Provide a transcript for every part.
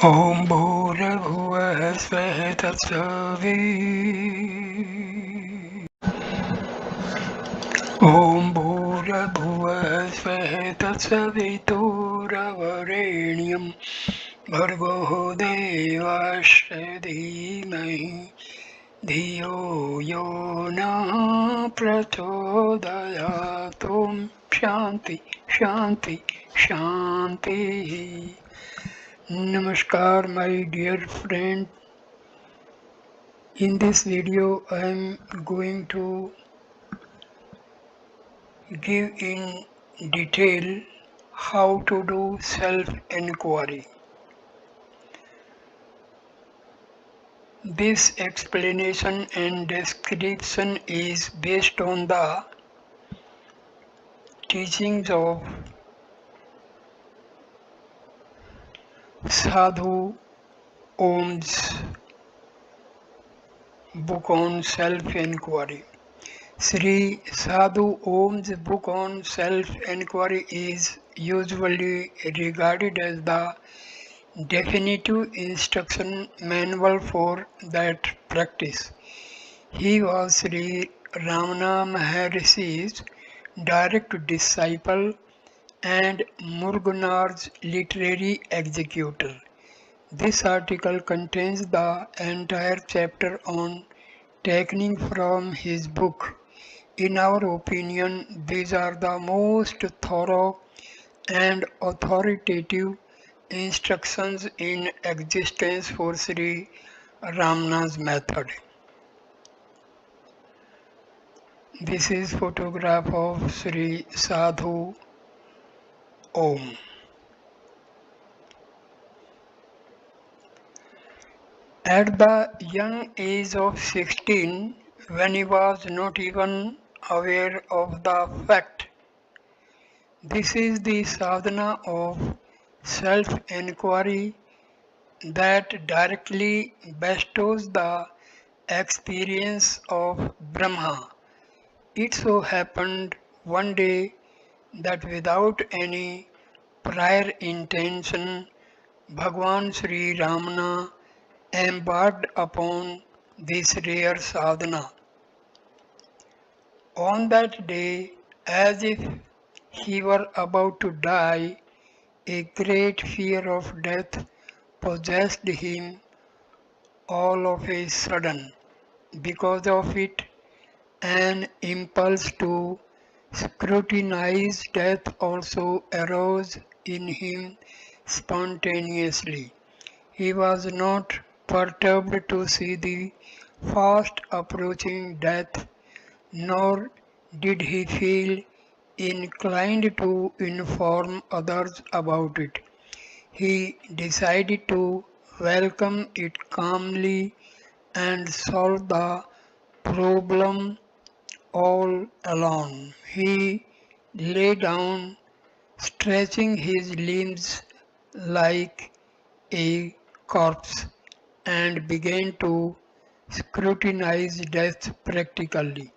ॐ भूर्भुवः स्वः तत्सवितुर्वरेण्यं ॐ भूर्भुवः स्वः तत्सवितुर्वरेण्यं भर्गो देवस्य धीमहि धियो यो नः प्रचोदयात् ॐ शान्ति शान्ति शान्तिः. Namaskar, my dear friend. In this video I am going to give in detail how to do self-inquiry. This explanation and description is based on the teachings of Sadhu Om's book on self-inquiry. Sri Sadhu Om's book on self-inquiry is usually regarded as the definitive instruction manual for that practice. He was Sri Ramana Maharshi's direct disciple and Muruganar's literary executor. This article contains the entire chapter on taking from his book. In our opinion, these are the most thorough and authoritative instructions in existence for Sri Ramana's method. This is photograph of Sri Sadhu Om. At the young age of 16, when he was not even aware of the fact, this is the sadhana of self-inquiry that directly bestows the experience of Brahma. It so happened one day that without any prior intention, Bhagwan Sri Ramana embarked upon this rare sadhana. On that day, as if he were about to die, a great fear of death possessed him all of a sudden. Because of it, an impulse to scrutinize death also arose in him spontaneously. He was not perturbed to see the fast approaching death, nor did he feel inclined to inform others about it. He decided to welcome it calmly and solve the problem all alone. He lay down, stretching his limbs like a corpse, and began to scrutinize death practically,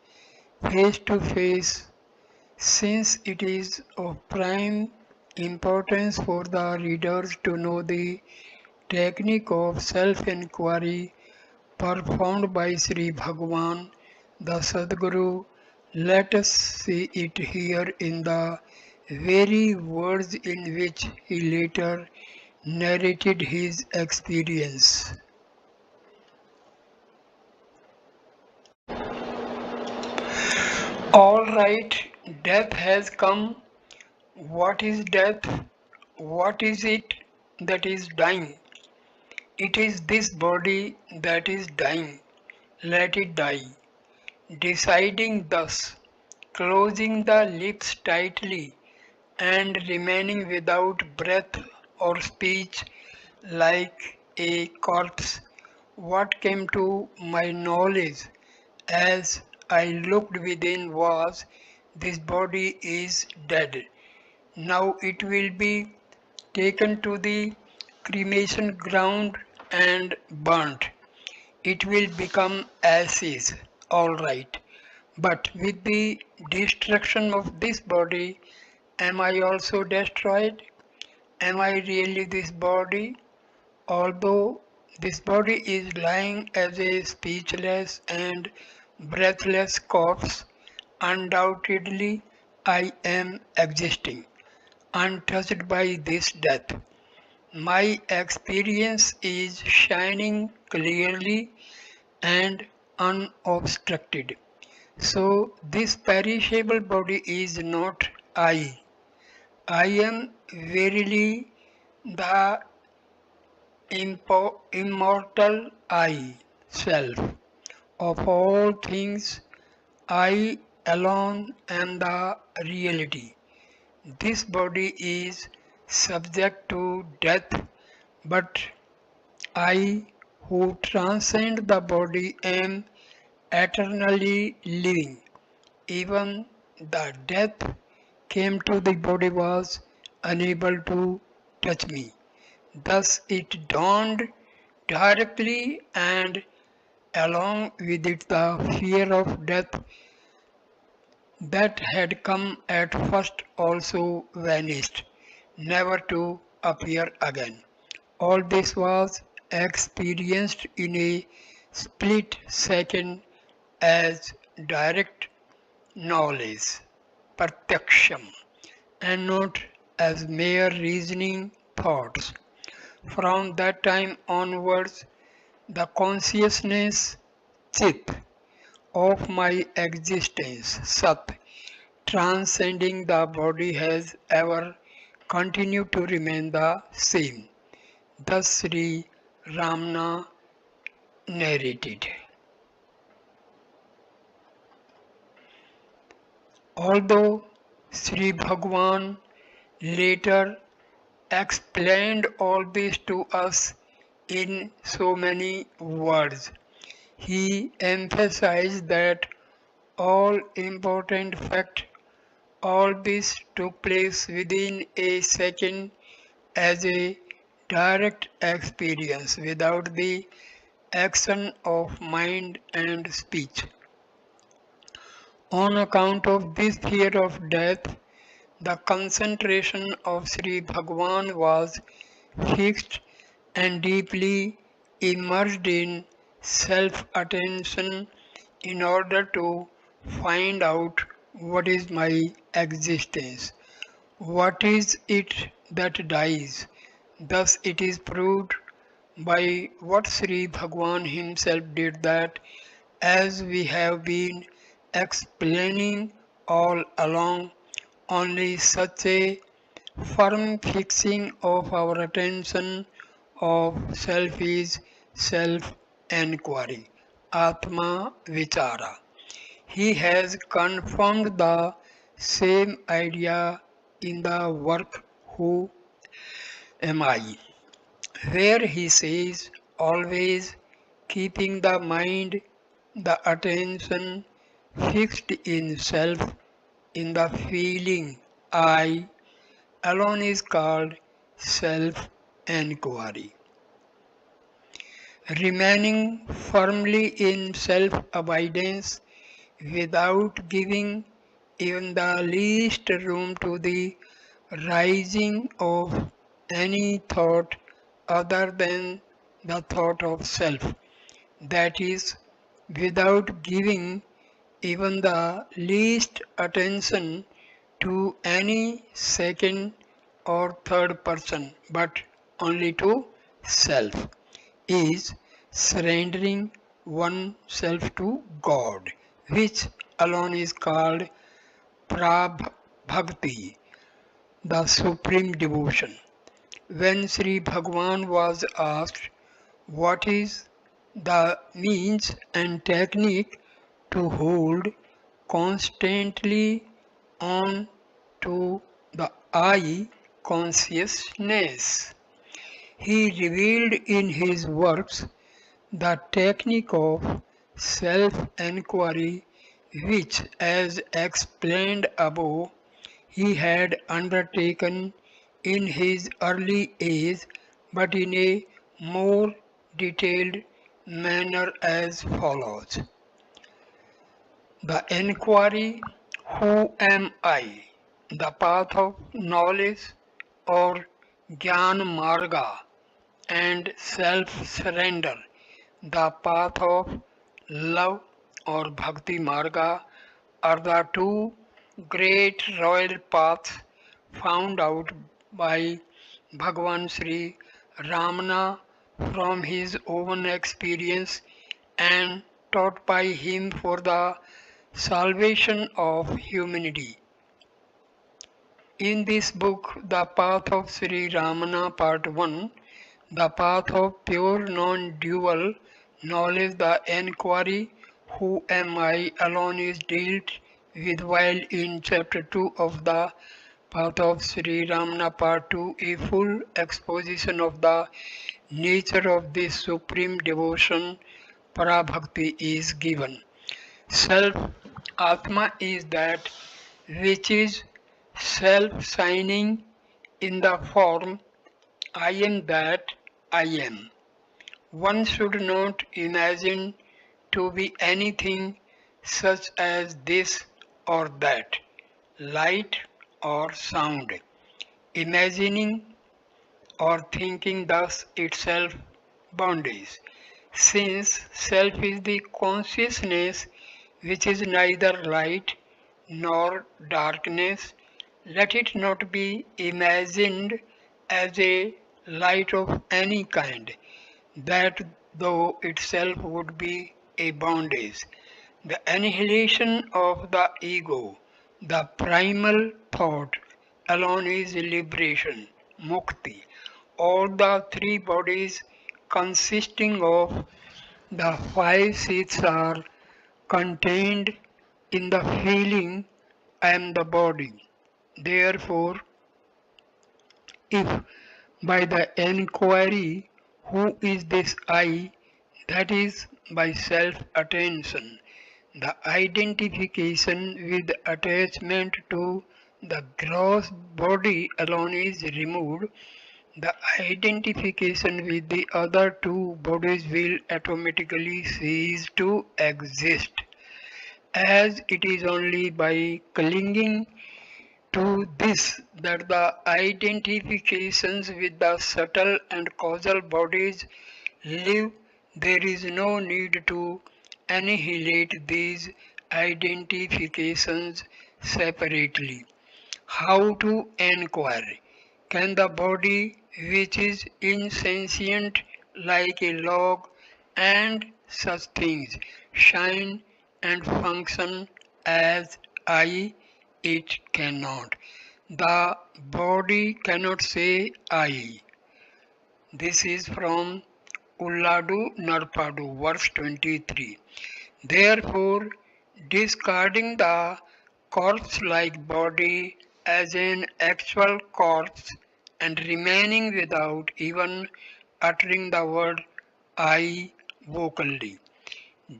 face to face, since it is of prime importance for the readers to know the technique of self-inquiry performed by Sri Bhagavan, the Sadguru. Let us see it here in the very words in which he later narrated his experience. All right, death has come. What is death? What is it that is dying? It is this body that is dying. Let it die. Deciding thus, closing the lips tightly and remaining without breath or speech like a corpse, what came to my knowledge as I looked within was, this body is dead. Now it will be taken to the cremation ground and burnt. It will become ashes, all right. But with the destruction of this body, am I also destroyed? Am I really this body? Although this body is lying as a speechless and breathless corpse, undoubtedly I am existing, untouched by this death. My experience is shining clearly and unobstructed. So, this perishable body is not I. I am verily the immortal I, self. Of all things, I alone am the reality. This body is subject to death, but I, who transcend the body, am eternally living. Even the death came to the body was unable to touch me. Thus it dawned directly, and along with it the fear of death that had come at first also vanished, never to appear again. All this was experienced in a split second as direct knowledge, pratyaksham, and not as mere reasoning thoughts. From that time onwards, the consciousness, chit, of my existence, sat, transcending the body has ever continued to remain the same. Thus Sri Ramana narrated. Although Sri Bhagwan later explained all this to us in so many words, he emphasized that all important fact, all this took place within a second as a direct experience without the action of mind and speech. On account of this fear of death, the concentration of Sri Bhagwan was fixed and deeply immersed in self-attention in order to find out what is my existence, what is it that dies. Thus it is proved by what Sri Bhagwan himself did that, as we have been explaining all along, only such a firm fixing of our attention of self is self-enquiry, Atma Vichara. He has confirmed the same idea in the work Who Am I, where he says, always keeping the mind, the attention fixed in self, in the feeling I alone is called self enquiry. Remaining firmly in self abidance without giving even the least room to the rising of any thought other than the thought of self, that is, without giving even the least attention to any second or third person, but only to self, is surrendering oneself to God, which alone is called Prabhakti, the supreme devotion. When Sri Bhagwan was asked what is the means and technique to hold constantly on to the I consciousness, he revealed in his works the technique of self-enquiry which, as explained above, he had undertaken in his early age but in a more detailed manner as follows. The enquiry, who am I? The path of knowledge or Jnana Marga and self-surrender, the path of love or bhakti marga, are the two great royal paths found out by Bhagavan Sri Ramana from his own experience and taught by him for the salvation of humanity. In this book, The Path of Sri Ramana, Part 1, The Path of Pure Non-Dual Knowledge, the Enquiry, Who Am I alone is dealt with, while in Chapter 2 of The Path of Sri Ramana, Part 2, a full exposition of the nature of this supreme devotion, Parabhakti, is given. Self Atma is that which is self signing in the form I am that I am. One should not imagine to be anything such as this or that, light or sound. Imagining or thinking thus itself bondage. Since self is the consciousness which is neither light nor darkness, let it not be imagined as a light of any kind, that though itself would be a bondage. The annihilation of the ego, the primal thought, alone is liberation, mukti. All the three bodies consisting of the five seats are contained in the feeling I am the body. Therefore, if by the enquiry who is this I, that is by self-attention, the identification with attachment to the gross body alone is removed, the identification with the other two bodies will automatically cease to exist, as it is only by clinging to this that the identifications with the subtle and causal bodies live. There is no need to annihilate these identifications separately. How to inquire? Can the body, which is insentient like a log and such things, shine and function as I? It cannot. The body cannot say I. This is from Ulladu Narpadu, verse 23. Therefore, discarding the corpse-like body as an actual corpse and remaining without even uttering the word I vocally,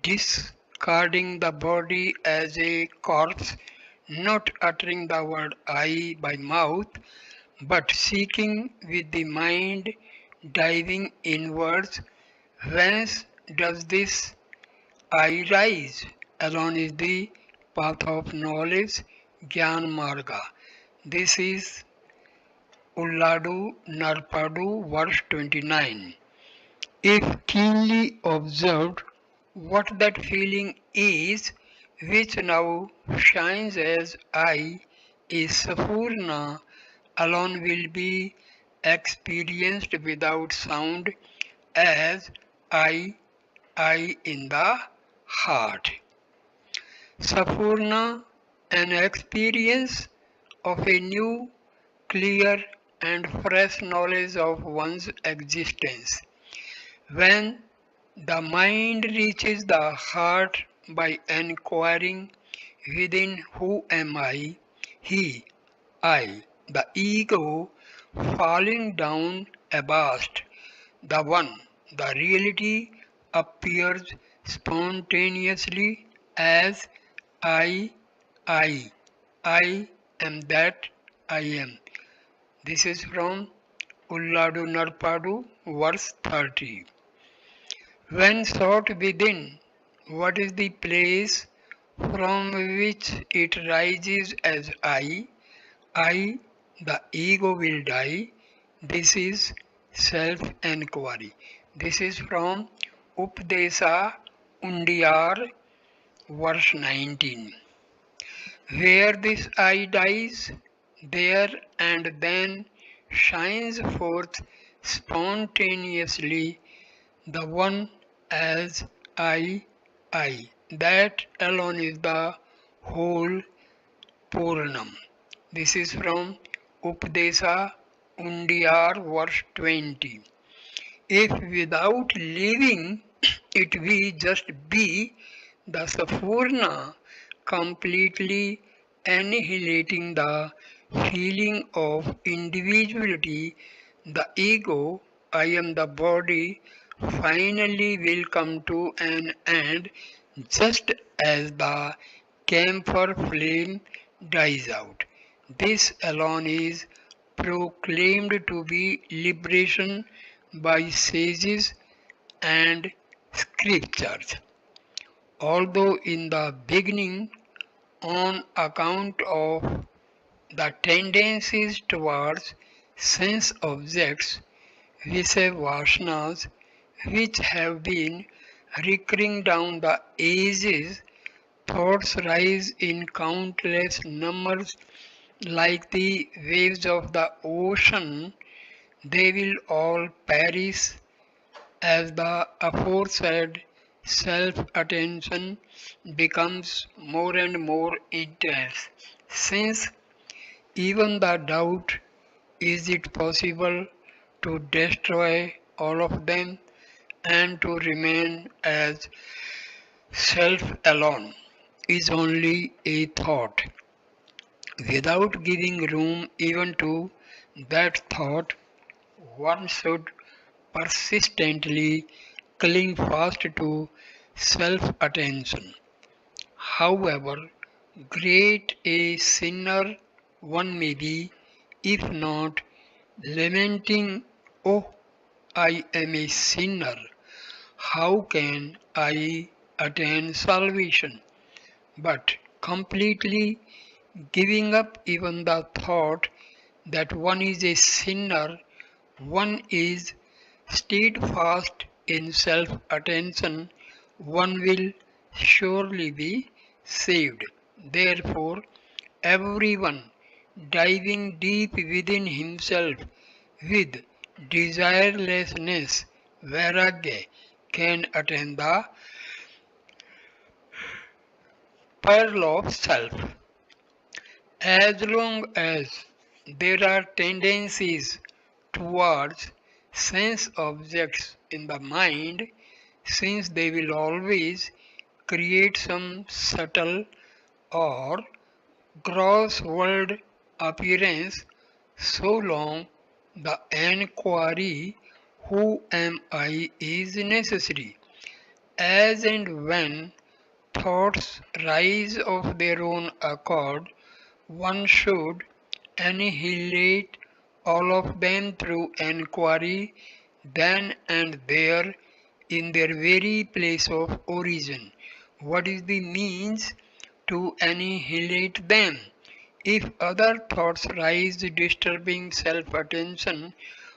discarding the body as a corpse, not uttering the word I by mouth, but seeking with the mind, diving inwards. Whence does this I rise? Alone is the path of knowledge, Gyan Marga. This is Ulladu Narpadu, verse 29. If keenly observed, what that feeling is, which now shines as I, is Sapurna, alone will be experienced without sound as I in the heart. Sapurna, an experience of a new, clear, and fresh knowledge of one's existence. When the mind reaches the heart by inquiring within who am I, he, I, the ego, falling down abashed, the one, the reality appears spontaneously as I, I, I am that I am. This is from Ulladu Narpadu, verse 30. When sought within, what is the place from which it rises as I, the ego will die. This is self-enquiry. This is from Updesa Undiyar, verse 19. Where this I dies, there and then shines forth spontaneously the one as I. That alone is the whole Purnam. This is from Updesa Undiyar, verse 20. If without leaving it we just be the Sampurna, completely annihilating the feeling of individuality, the ego, I am the body, finally will come to an end just as the camphor flame dies out. This alone is proclaimed to be liberation by sages and scriptures. Although in the beginning, on account of the tendencies towards sense objects, vasanas, which have been recurring down the ages, thoughts rise in countless numbers like the waves of the ocean. They will all perish as the aforesaid self-attention becomes more and more intense, since even the doubt, is it possible to destroy all of them and to remain as self alone, is only a thought. Without giving room even to that thought, one should persistently cling fast to self-attention. However great a sinner one may be, if not lamenting, "Oh, I am a sinner, how can I attain salvation?" but completely giving up even the thought that one is a sinner, one is steadfast in self attention, one will surely be saved. Therefore, everyone diving deep within himself with desirelessness, vairagya, can attain the pearl of self. As long as there are tendencies towards sense objects in the mind, since they will always create some subtle or gross world appearance, so long the enquiry, "Who am I?" is necessary. As and when thoughts rise of their own accord, one should annihilate all of them through enquiry then and there in their very place of origin. What is the means to annihilate them? If other thoughts rise disturbing self-attention,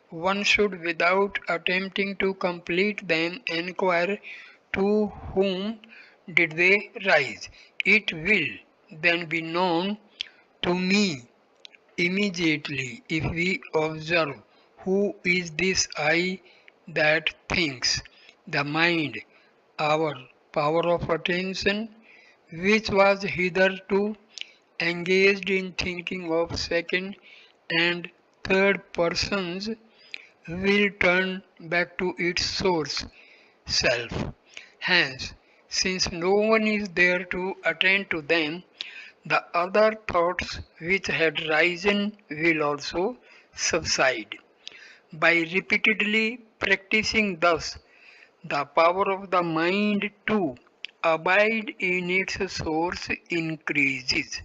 one should, without attempting to complete them, inquire to whom did they rise. It will then be known to me immediately if we observe who is this I that thinks, the mind, our power of attention, which was hitherto engaged in thinking of second and third persons, will turn back to its source, self. Hence, since no one is there to attend to them, the other thoughts which had risen will also subside. By repeatedly practicing thus, the power of the mind to abide in its source increases.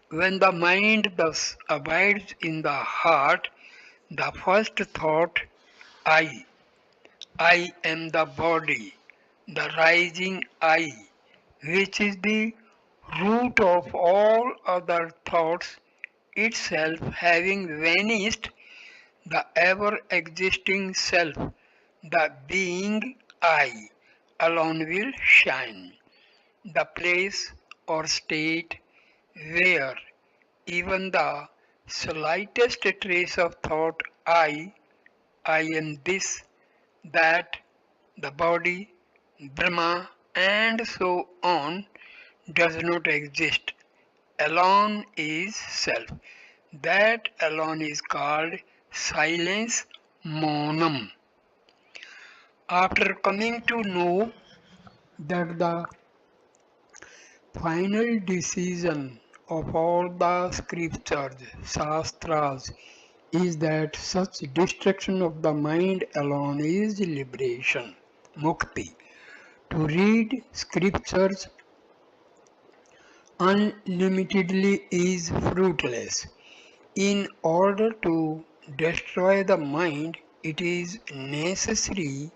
When the mind thus abides in the heart, the first thought, I, I am the body, the rising I, which is the root of all other thoughts, itself having vanished, the ever-existing self, the being I, alone will shine. The place or state where even the slightest trace of thought I am this, that, the body, Brahma, and so on does not exist. Alone is self. That alone is called silence monum. After coming to know that the final decision of all the scriptures, shastras, is that such destruction of the mind alone is liberation, mukti. To read scriptures unlimitedly is fruitless. In order to destroy the mind, it is necessary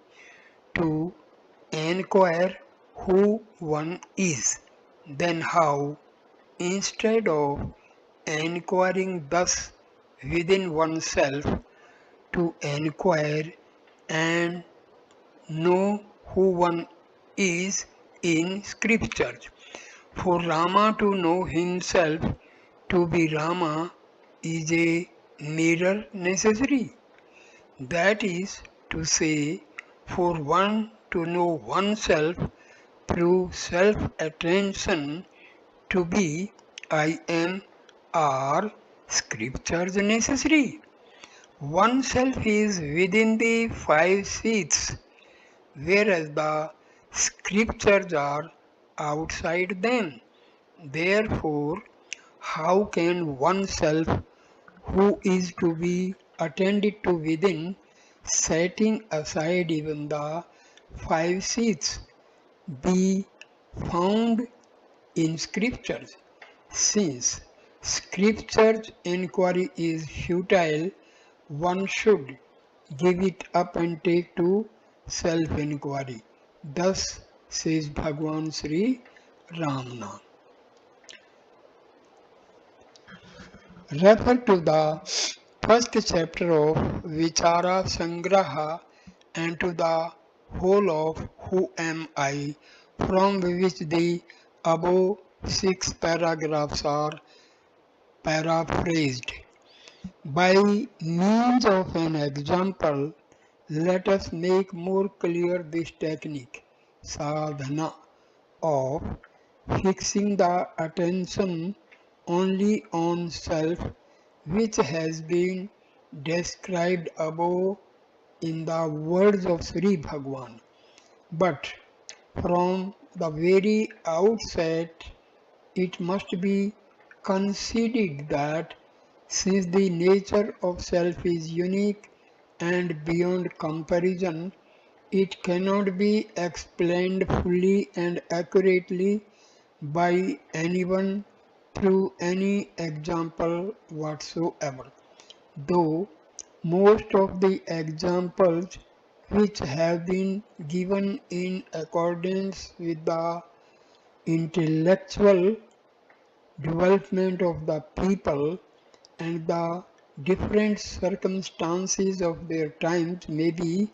to inquire who one is. Then how, instead of inquiring thus within oneself, to inquire and know who one is in scriptures. For Rama to know himself to be Rama is a mirror necessary. That is to say, for one to know oneself through self-attention to be I am are scriptures necessary. Oneself is within the five seats, whereas the scriptures are outside them. Therefore, how can oneself, who is to be attended to within, setting aside even the five seats, be found in scriptures? Since scripture's inquiry is futile, one should give it up and take to self-inquiry. Thus says Bhagwan Sri Ramana. Refer to the first chapter of Vichara Sangraha and to the whole of Who Am I, from which the above 6 paragraphs are paraphrased. By means of an example, let us make more clear this technique, sadhana, of fixing the attention only on self, which has been described above in the words of Sri Bhagwan. But from the very outset, it must be conceded that since the nature of self is unique and beyond comparison, it cannot be explained fully and accurately by anyone through any example whatsoever. Though most of the examples which have been given in accordance with the intellectual development of the people and the different circumstances of their times may be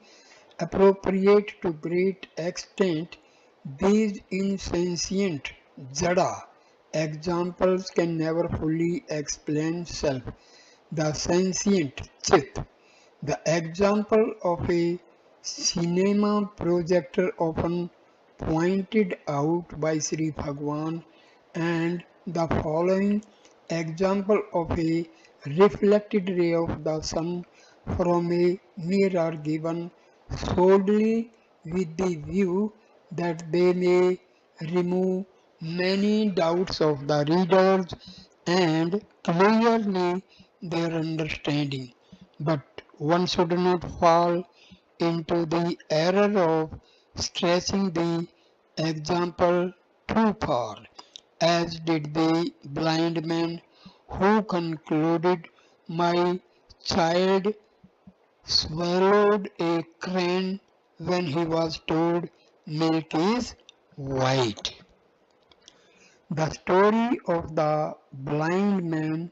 appropriate to great extent, these insentient jada examples can never fully explain self. The sentient chit, the example of a cinema projector often pointed out by Sri Bhagwan, and the following example of a reflected ray of the sun from a mirror given solely with the view that they may remove many doubts of the readers and clearly their understanding. But one should not fall into the error of stretching the example too far, as did the blind man who concluded, "My child swallowed a crane when he was told milk is white." The story of the blind man.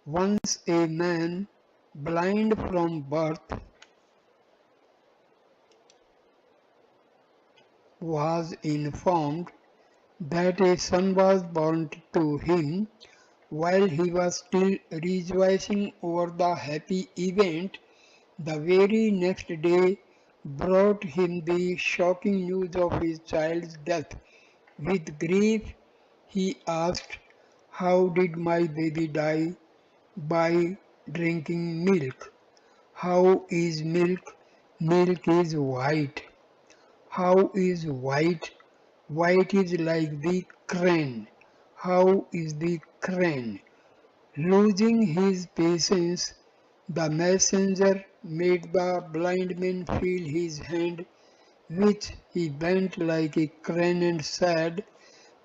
Once a man blind from birth, was informed that a son was born to him. While he was still rejoicing over the happy event, the very next day brought him the shocking news of his child's death. With grief, he asked, "How did my baby die?" "By drinking milk." "How is milk?" "Milk is white." "How is white?" "White is like the crane." "How is the crane?" Losing his patience, the messenger made the blind man feel his hand, which he bent like a crane and said,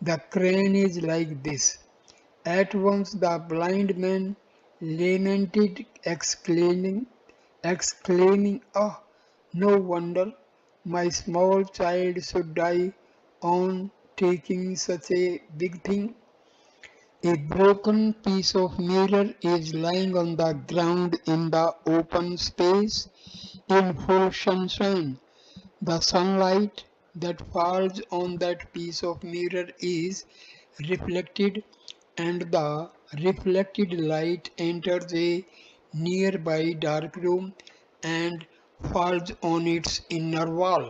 "The crane is like this." At once the blind man lamented, exclaiming, "Ah, no wonder my small child should die on taking such a big thing." A broken piece of mirror is lying on the ground in the open space in full sunshine. The sunlight that falls on that piece of mirror is reflected, and the reflected light enters a nearby dark room and falls on its inner wall.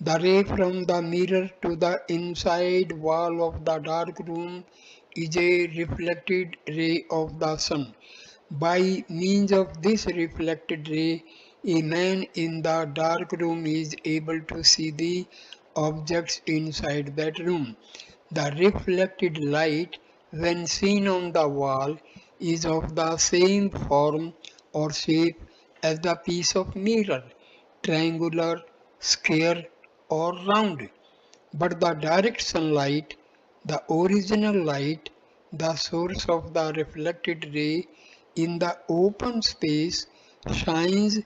The ray from the mirror to the inside wall of the dark room is a reflected ray of the sun. By means of this reflected ray, a man in the dark room is able to see the objects inside that room. The reflected light, when seen on the wall, is of the same form or shape as the piece of mirror, triangular, square, or round. But the direct sunlight, the original light, the source of the reflected ray in the open space, shines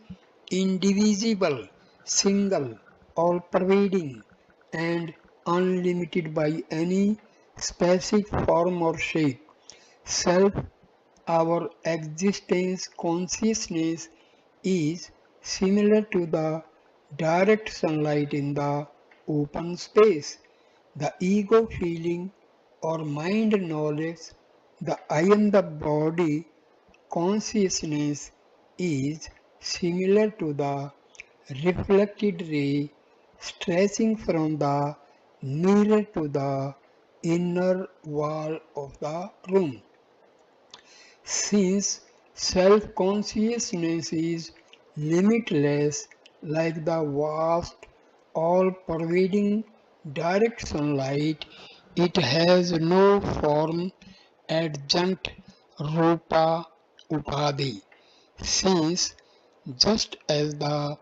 indivisible, single, all pervading, and unlimited by any specific form or shape. Self, our existence consciousness, is similar to the direct sunlight in the open space. The ego feeling or mind knowledge, the I am the body consciousness, is similar to the reflected ray stretching from the mirror to the inner wall of the room. Since self-consciousness is limitless, like the vast, all-pervading direct sunlight, it has no form, adjunct, rupa, upadhi. Since, just as the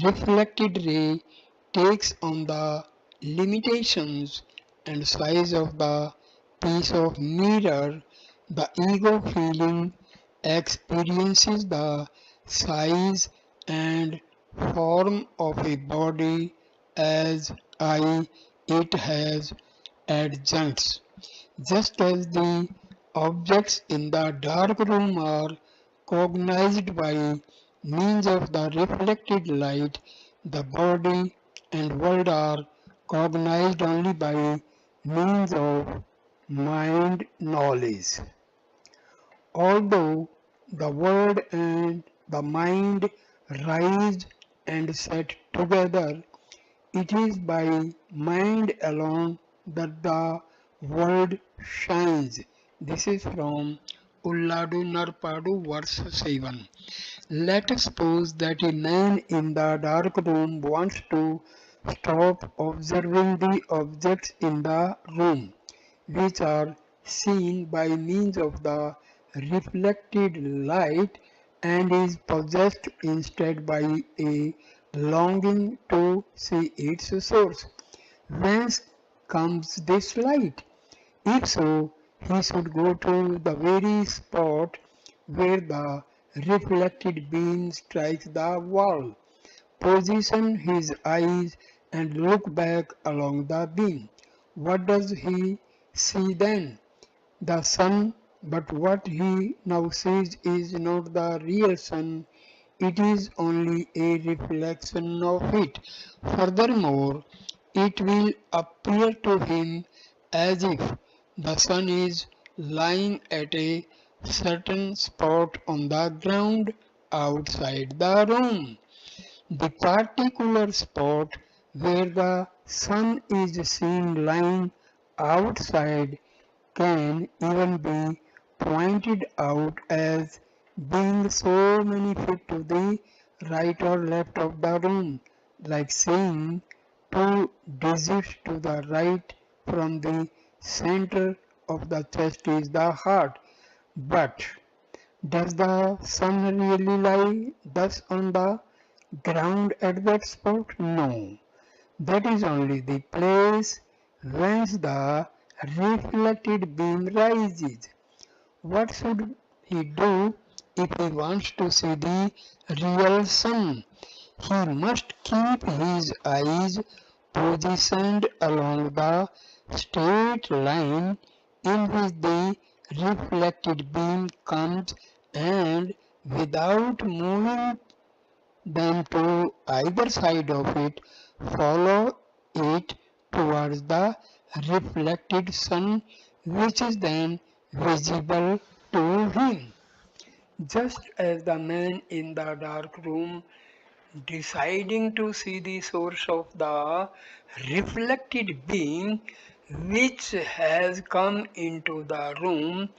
reflected ray takes on the limitations and size of the piece of mirror, the ego feeling experiences the size and form of a body as I. It has adjuncts. Just as the objects in the dark room are cognized by means of the reflected light, the body and world are cognized only by means of mind knowledge. Although the world and the mind rise and set together, it is by mind alone that the world shines. This is from Ulladu Narpadu verse 7. Let us suppose that a man in the dark room wants to stop observing the objects in the room, which are seen by means of the reflected light, and is possessed instead by a longing to see its source. Whence comes this light? If so, he should go to the very spot where the reflected beam strikes the wall, position his eyes and look back along the beam. What does he see then? The sun But what he now sees is not the real sun, it is only a reflection of it. Furthermore, it will appear to him as if the sun is lying at a certain spot on the ground outside the room. The particular spot where the sun is seen lying outside can even be pointed out as being so many feet to the right or left of the room, like saying 2 digits to the right from the center of the chest is the heart. But does the sun really lie thus on the ground at that spot? No. That is only the place whence the reflected beam rises. What should he do if he wants to see the real sun? He must keep his eyes positioned along the straight line in which the reflected beam comes, and without moving them to either side of it, follow it towards the reflected sun, which is then visible to him. Just as the man in the dark room, deciding to see the source of the reflected beam which has come into the room,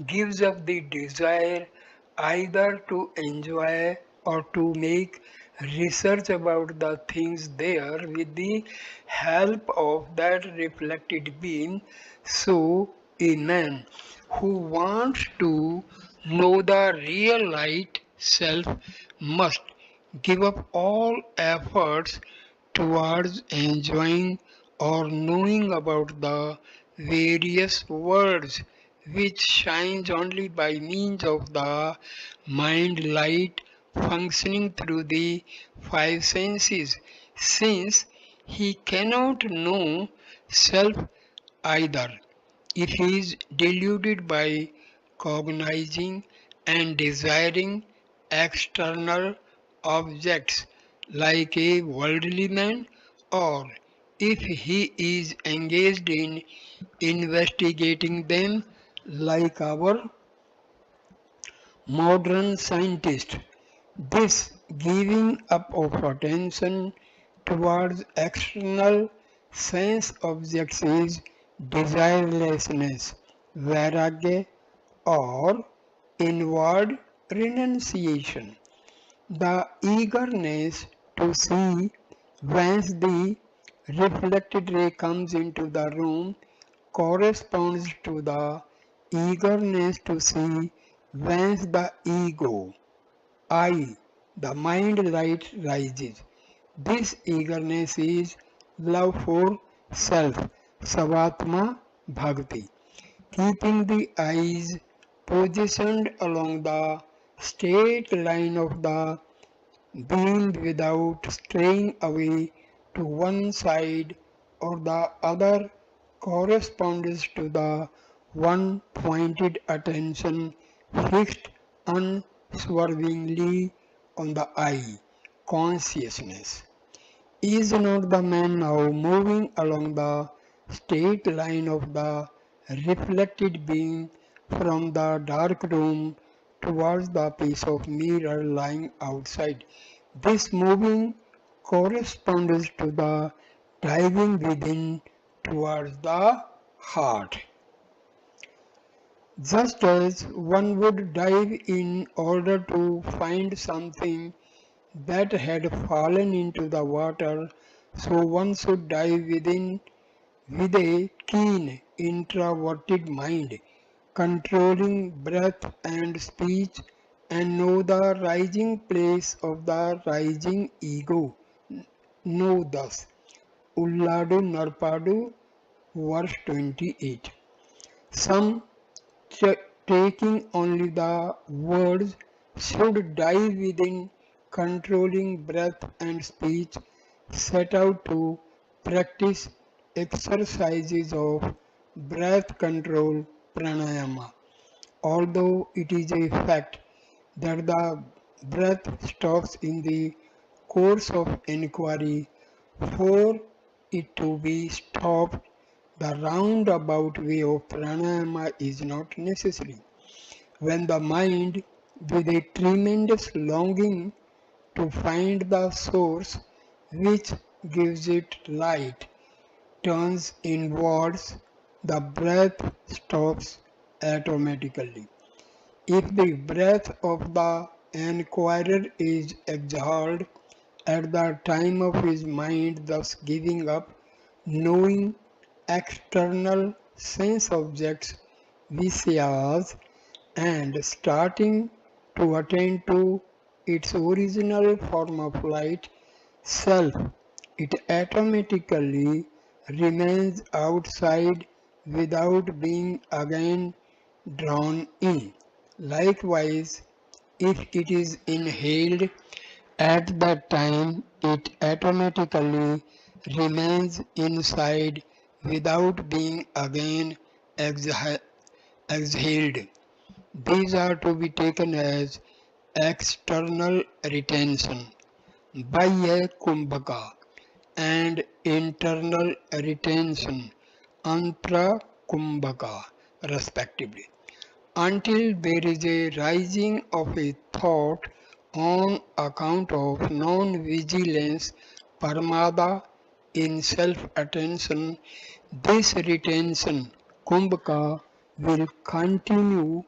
gives up the desire either to enjoy or to make research about the things there with the help of that reflected beam. So, a man who wants to know the real light self must give up all efforts towards enjoying or knowing about the various worlds which shines only by means of the mind light functioning through the five senses, since he cannot know self either if he is deluded by cognizing and desiring external objects like a worldly man, or if he is engaged in investigating them like our modern scientist. This giving up of attention towards external sense objects is desirelessness, vairagya, or inward renunciation. The eagerness to see whence the reflected ray comes into the room corresponds to the eagerness to see whence the ego, I, the mind light rises. This eagerness is love for self, Savatma Bhakti. Keeping the eyes positioned along the straight line of the beam without straying away to one side or the other corresponds to the one pointed attention fixed unswervingly on the eye, consciousness. Is not the man now moving along the straight line of the reflected beam from the dark room towards the piece of mirror lying outside? This moving corresponds to the diving within towards the heart. Just as one would dive in order to find something that had fallen into the water, so one should dive within with a keen, introverted mind, controlling breath and speech, and know the rising place of the rising ego. Know thus. Ulladu Narpadu, verse 28. Some taking only the words should dive within, controlling breath and speech, set out to practice exercises of breath control pranayama. although it is a fact that the breath stops in the course of inquiry. For it to be stopped, the roundabout way of pranayama is not necessary. When the mind, with a tremendous longing to find the source which gives it light, turns inwards, the breath stops automatically. If the breath of the enquirer is exhaled at the time of his mind thus giving up knowing external sense objects, visayas, and starting to attend to its original form of light, self, it automatically remains outside without being again drawn in. Likewise, if it is inhaled at that time, it automatically remains inside without being again exhaled. These are to be taken as external retention, Bhaya Kumbhaka, and internal retention, Antra Kumbhaka, respectively, until there is a rising of a thought on account of non-vigilance, parmada, in self-attention. This retention, kumbhaka, will continue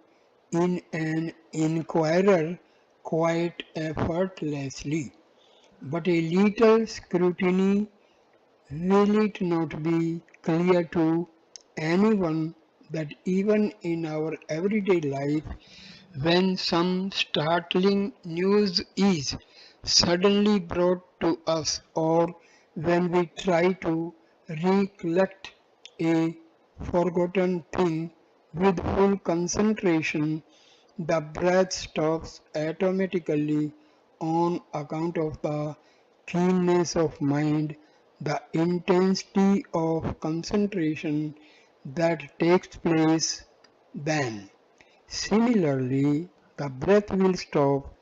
in an inquirer quite effortlessly. But a little scrutiny, will it not be clear to anyone that even in our everyday life, when some startling news is suddenly brought to us, or when we try to recollect a forgotten thing with full concentration, the breath stops automatically on account of the keenness of mind, the intensity of concentration that takes place then. Similarly, the breath will stop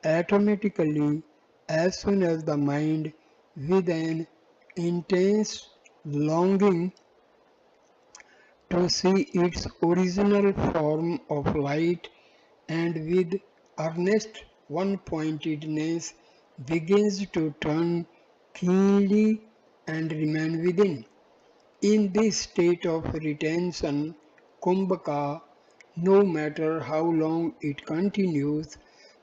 automatically as soon as the mind, with an intense longing to see its original form of light and with earnest one-pointedness, begins to turn keenly and remain within. In this state of retention, kumbhaka, no matter how long it continues,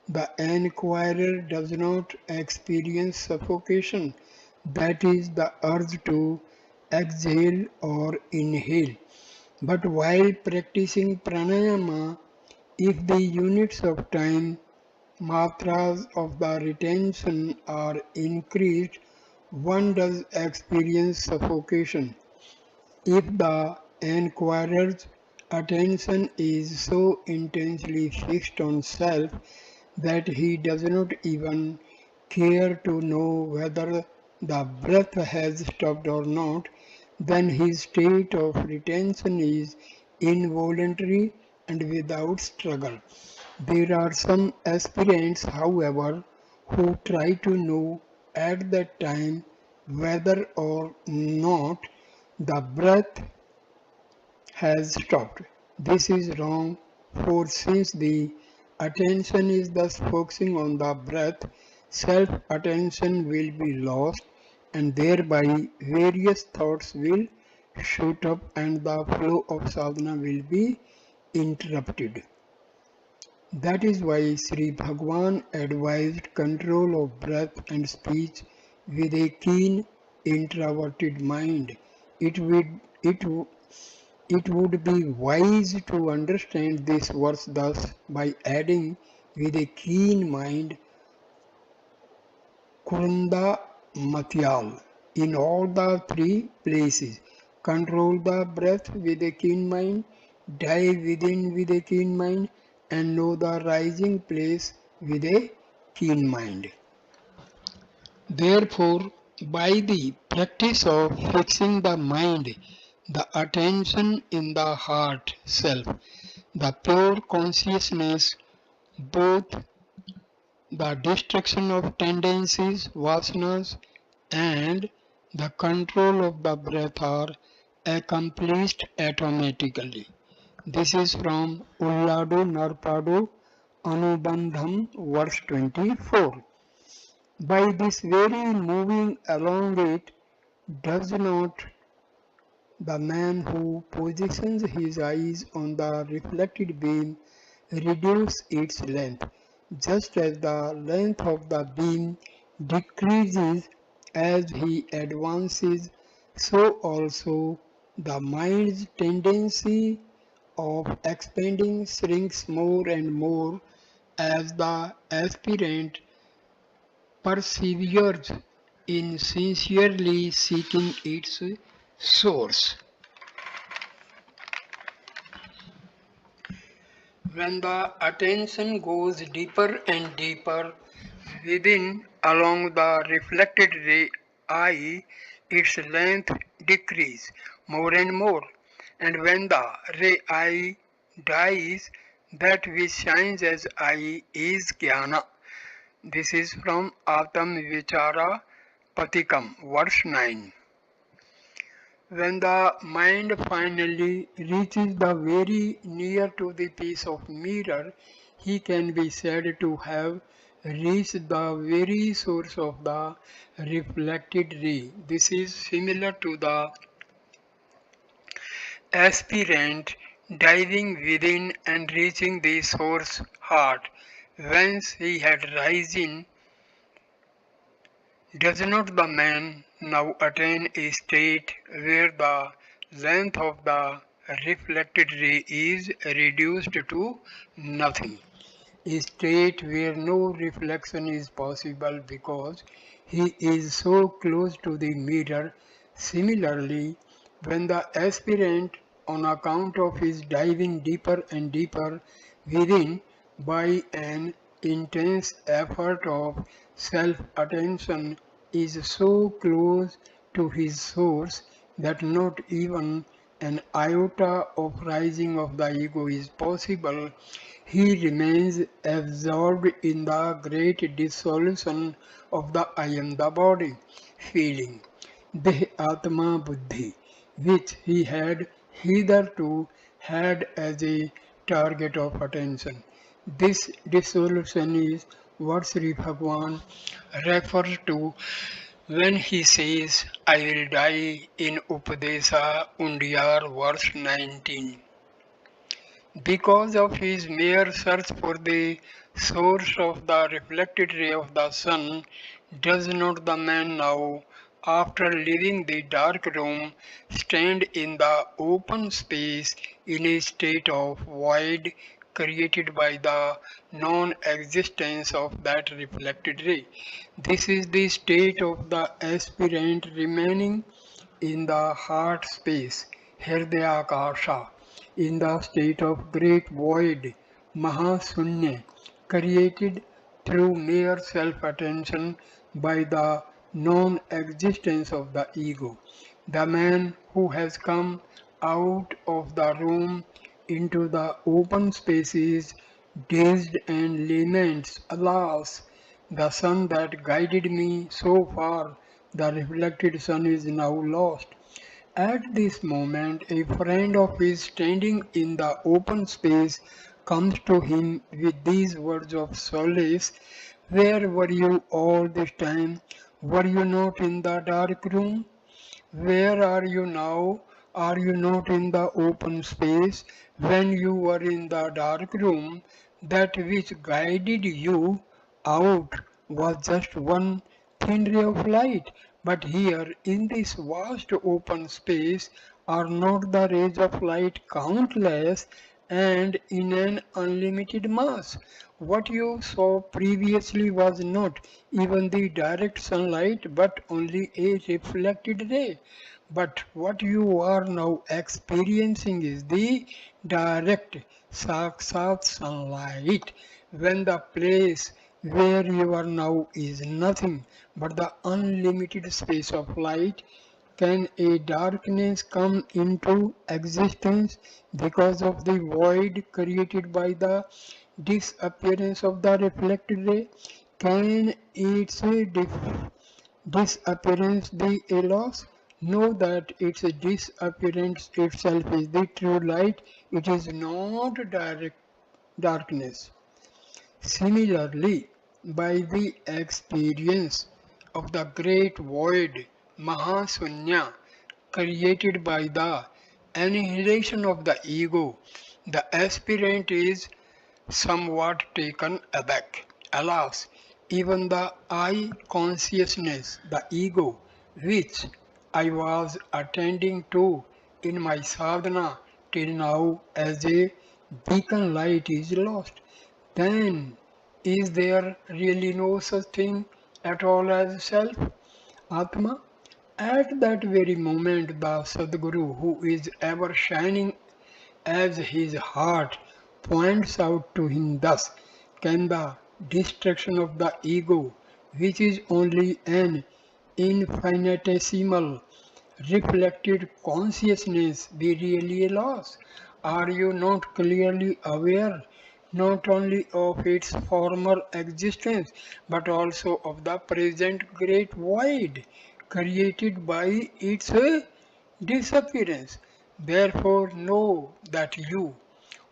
the enquirer does not experience suffocation, that is, the urge to exhale or inhale. But while practicing pranayama, if the units of time, matras of the retention are increased, one does experience suffocation. If the enquirer's attention is so intensely fixed on self that he does not even care to know whether the breath has stopped or not, then his state of retention is involuntary and without struggle. There are some aspirants, however, who try to know at that time whether or not the breath has stopped. This is wrong, for since the attention is thus focusing on the breath, self-attention will be lost and thereby various thoughts will shoot up and the flow of sadhana will be interrupted. That is why Sri Bhagwan advised control of breath and speech with a keen introverted mind. It would, it, it would be wise to understand this verse thus by adding with a keen mind Kurunda Matyal in all the three places. Control the breath with a keen mind, dive within with a keen mind, and know the rising place with a keen mind. Therefore, by the practice of fixing the mind, the attention in the heart self, the pure consciousness, both the destruction of tendencies, vasanas, and the control of the breath are accomplished automatically. This is from Ulladu Narpadu Anubandham verse 24. By this very moving along it, does not the man who positions his eyes on the reflected beam reduce its length, just as the length of the beam decreases as he advances, so also the mind's tendency of expanding shrinks more and more as the aspirant perseveres in sincerely seeking its source. When the attention goes deeper and deeper within along the reflected ray eye, its length decreases more and more. And when the ray eye dies, that which shines as eye is jnana. This is from Atam Vichara Patikam, verse 9. When the mind finally reaches the very near to the piece of mirror, he can be said to have reached the very source of the reflected ray. This is similar to the aspirant diving within and reaching the source heart, whence he had risen. Does not the man now attain a state where the length of the reflected ray is reduced to nothing? A state where no reflection is possible because he is so close to the mirror. Similarly, when the aspirant, on account of his diving deeper and deeper within by an intense effort of self-attention, is so close to his source that not even an iota of rising of the ego is possible, he remains absorbed in the great dissolution of the I am the body feeling, the Atma Buddhi, which he had hitherto had as a target of attention. This dissolution is what Sri Bhagavan refers to when he says, I will die in Upadesa Undiyar verse 19. Because of his mere search for the source of the reflected ray of the sun, does not the man now, after leaving the dark room, stand in the open space in a state of void created by the non-existence of that reflected ray? This is the state of the aspirant remaining in the heart space, Hridayakasha, in the state of great void, Mahasunya, created through mere self-attention by the non-existence of the ego. The man who has come out of the room into the open spaces, dazed and laments, alas, the sun that guided me so far, the reflected sun is now lost. At this moment, a friend of his standing in the open space comes to him with these words of solace. Where were you all this time? Were you not in the dark room? Where are you now? Are you not in the open space? When you were in the dark room, that which guided you out was just one thin ray of light. But here, in this vast open space, are not the rays of light countless and in an unlimited mass? What you saw previously was not even the direct sunlight, but only a reflected ray. But what you are now experiencing is the direct sakshat sunlight, when the place where you are now is nothing but the unlimited space of light can a darkness come into existence because of the void created by the disappearance of the reflected ray? Can its disappearance be a loss? Know that its disappearance itself is the true light. It is not direct darkness. Similarly, by the experience of the great void Mahasunya created by the annihilation of the ego, the aspirant is somewhat taken aback. Alas, even the I consciousness, the ego, which I was attending to in my sadhana till now as a beacon light is lost. Then, is there really no such thing at all as self, Atma? At that very moment, the Sadguru, who is ever shining as his heart, points out to him thus: can the destruction of the ego, which is only an infinitesimal reflected consciousness, be really a loss? Are you not clearly aware not only of its former existence but also of the present great void created by its disappearance? Therefore, know that you,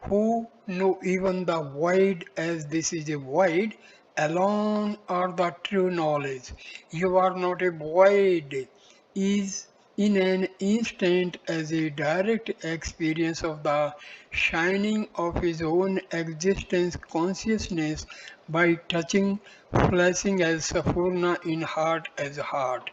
who know even the void as this is a void, alone are the true knowledge. You are not a void, is in an instant as a direct experience of the shining of his own existence consciousness by touching, flashing as Saphurna in heart as heart.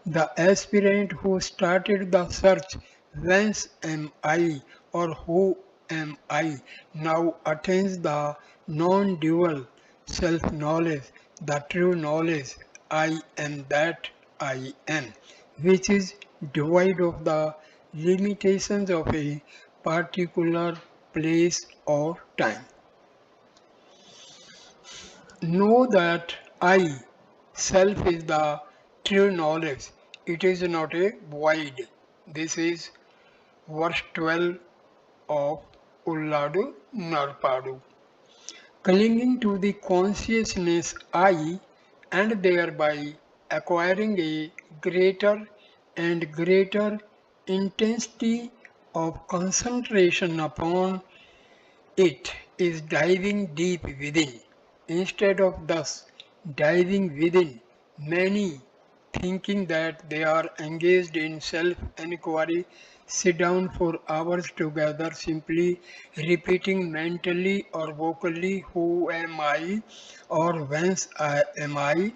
The aspirant who started the search, whence am I or who am I, now attains the non dual self knowledge, the true knowledge, I am that I am, which is devoid of the limitations of a particular place or time. Know that I, self, is the true knowledge. It is not a void. This is verse 12 of Ulladu Narpadu. Clinging to the consciousness I and thereby acquiring a greater and greater intensity of concentration upon it is diving deep within. Instead of thus diving within, many, thinking that they are engaged in self inquiry, sit down for hours together simply repeating mentally or vocally, who am I or whence am I.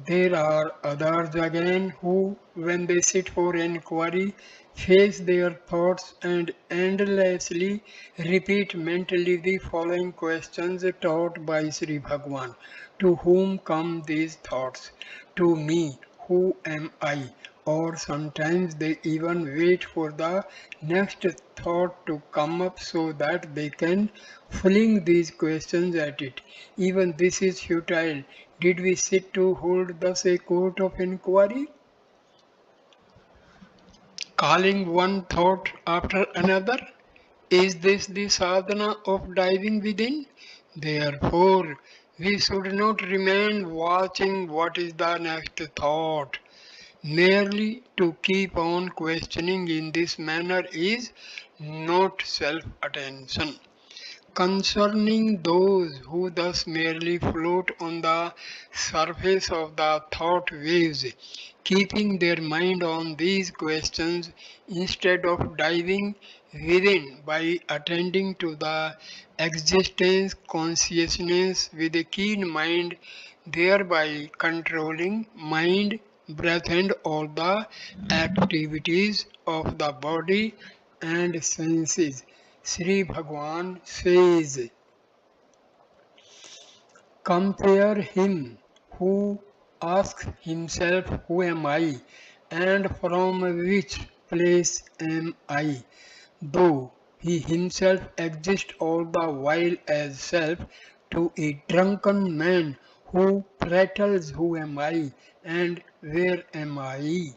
There are others again who, when they sit for inquiry, face their thoughts and endlessly repeat mentally the following questions taught by Sri Bhagwan. To whom come these thoughts? To me. Who am I? Or sometimes they even wait for the next thought to come up so that they can fling these questions at it. Even this is futile. Did we sit to hold thus a court of inquiry? Calling one thought after another? Is this the sadhana of diving within? Therefore, we should not remain watching what is the next thought. Merely to keep on questioning in this manner is not self-attention. Concerning those who thus merely float on the surface of the thought waves, keeping their mind on these questions instead of diving within by attending to the existence consciousness with a keen mind, thereby controlling mind, breath, and all the activities of the body and senses. Sri Bhagwan says, compare him who asks himself, who am I, and from which place am I, though he himself exists all the while as self, to a drunken man who prattles, who am I, and where am I?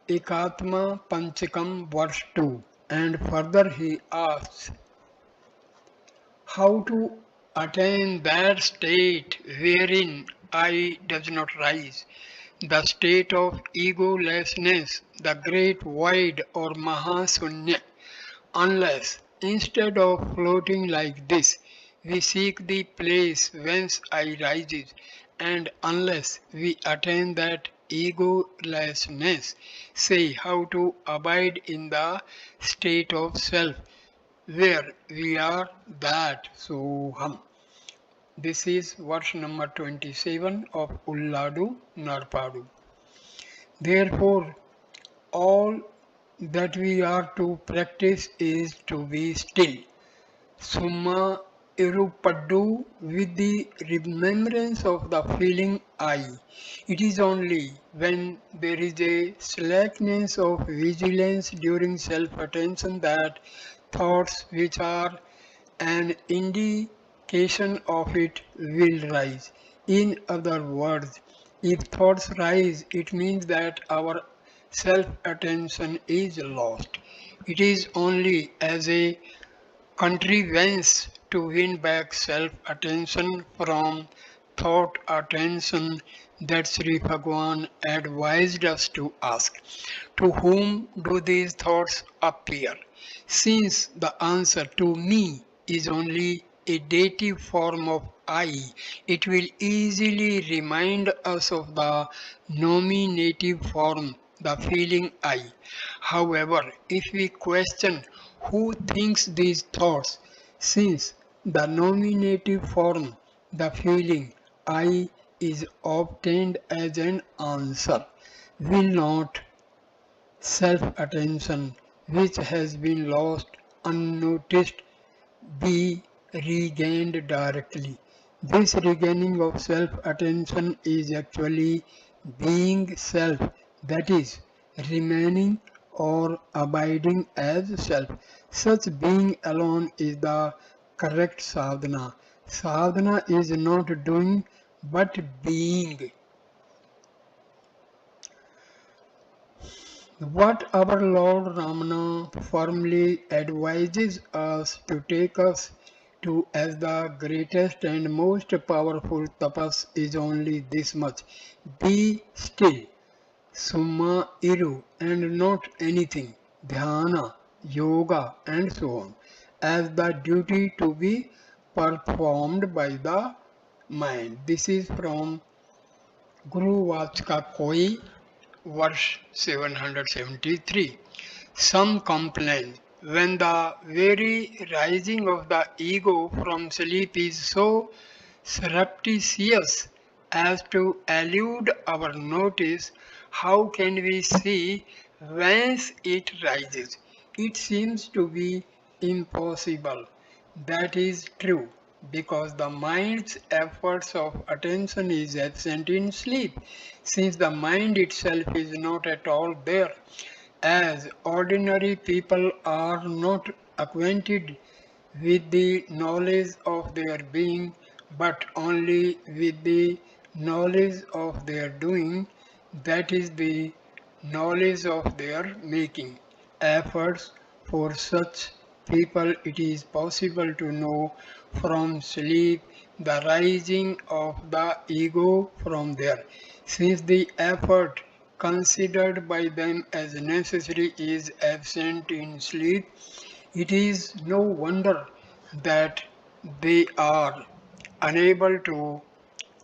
Ekatma Panchakam verse 2. And further he asks, how to attain that state wherein I does not rise, the state of egolessness, the great void or Mahasunya, unless instead of floating like this, we seek the place whence I rises, and unless we attain that egolessness, say how to abide in the state of self, where we are that Soham. This is verse number 27 of Ulladu Narpadu. Therefore, all that we are to practice is to be still. Summa Irupadu with the remembrance of the feeling I. It is only when there is a slackness of vigilance during self-attention that thoughts which are an indication of it will rise. In other words, if thoughts rise, it means that our self attention is lost. It is only as a contrivance to win back self attention from thought attention that Sri Bhagwan advised us to ask, to whom do these thoughts appear? Since the answer to me is only a dative form of I, it will easily remind us of the nominative form, the feeling I. However, if we question who thinks these thoughts, since the nominative form, the feeling I, is obtained as an answer, will not self attention, which has been lost unnoticed, be regained directly? This regaining of self attention is actually being self, that is, remaining or abiding as self. Such being alone is the correct sadhana. Sadhana is not doing but being. What our Lord Ramana firmly advises us to take us to as the greatest and most powerful tapas is only this much: be still, summa iru, and not anything, dhyana, yoga, and so on, as the duty to be performed by the mind. This is from Guru Vachka Koi, verse 773. Some complain when the very rising of the ego from sleep is so surreptitious as to elude our notice, how can we see whence it rises? It seems to be impossible. That is true, because the mind's efforts of attention is absent in sleep, since the mind itself is not at all there, as ordinary people are not acquainted with the knowledge of their being, but only with the knowledge of their doing, that is the knowledge of their making. Efforts for such people it is possible to know from sleep the rising of the ego from there. Since the effort considered by them as necessary is absent in sleep, it is no wonder that they are unable to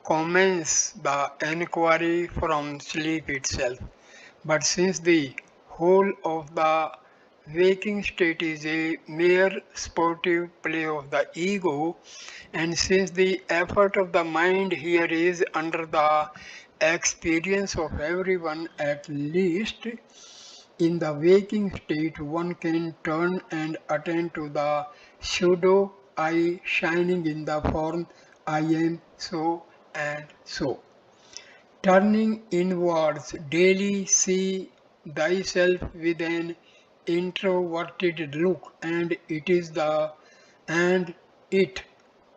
commence the enquiry from sleep itself. But since the whole of the waking state is a mere sportive play of the ego, and since the effort of the mind here is under the experience of everyone, at least in the waking state one can turn and attend to the pseudo I shining in the form I am so and so. Turning inwards daily, see thyself with an introverted look, and it